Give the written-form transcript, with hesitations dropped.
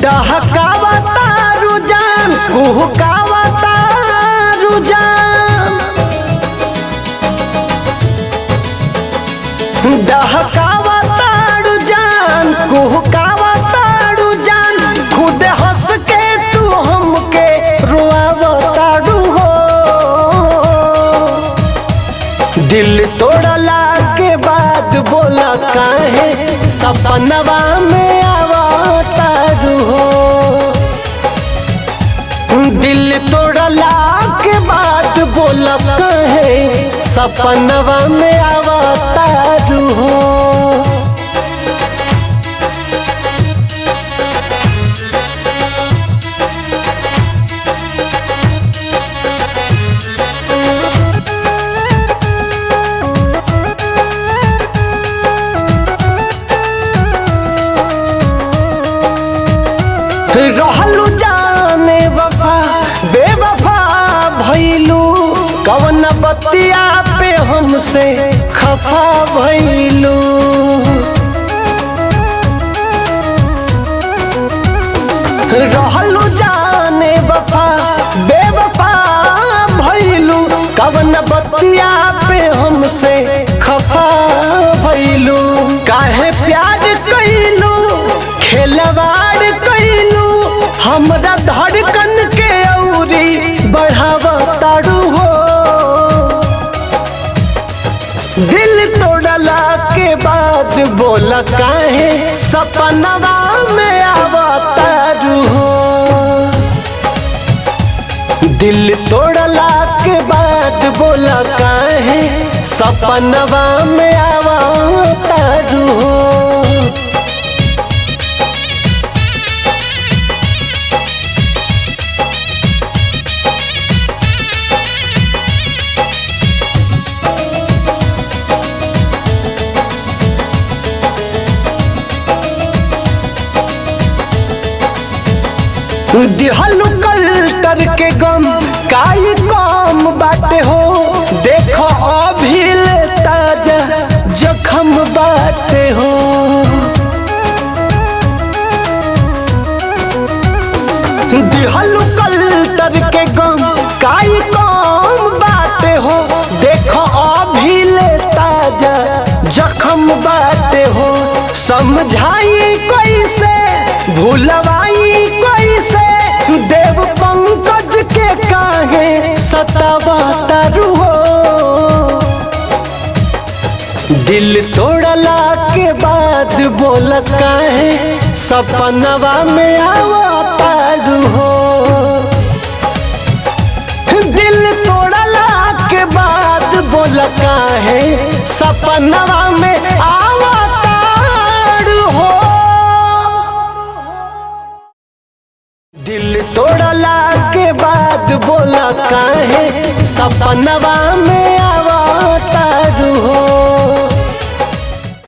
डहकावता रुझान कुहकावता रुझान डहकावता रुझान कुहकावता रुझान खुद हंस के तू हमके रोआवता हो। दिल तोड़ला के बाद बोला काहे सपनवा में आवता हो। दिल तोड़ला के बाद बोला काहे सपनवा में आवता हो। रहलू जाने वफा बेवफा भइलू कवन बतिया पे हमसे खफा भइलू। रहलू जाने वफा बेवफा भइलू कवन बतिया पे हमसे खफा भइलू। काहे प्यार कइलू खेलवाड़ कइलू हमरा धड़कन के औरी बढ़ावताड़ू हो। दिल तोड़ला के बाद बोला काहे सपनवा में आवताड़ू हो। दिल तोड़ला के बाद बोला काहे सपनवा में आवताड़ू हो। दिहलू कल्टर के गम काई कम बाटे हो। देखो अभिल ताजा जखम बाटे हो। दिहलू कल्टर के गम काई कम बाटे हो। देखो अभिल ताजा जखम बाटे हो। समझाई कैसे भूलवाई कैसे देव पंकज के काहे सतावतारू हो। दिल तोड़ला के बाद बोल काहे सपनवा में आवतारू हो। दिल तोड़ला के बाद बोल काहे सपनवा में आवतारू हो। दिल तोड़ला के बाद बोला काहे सपनवा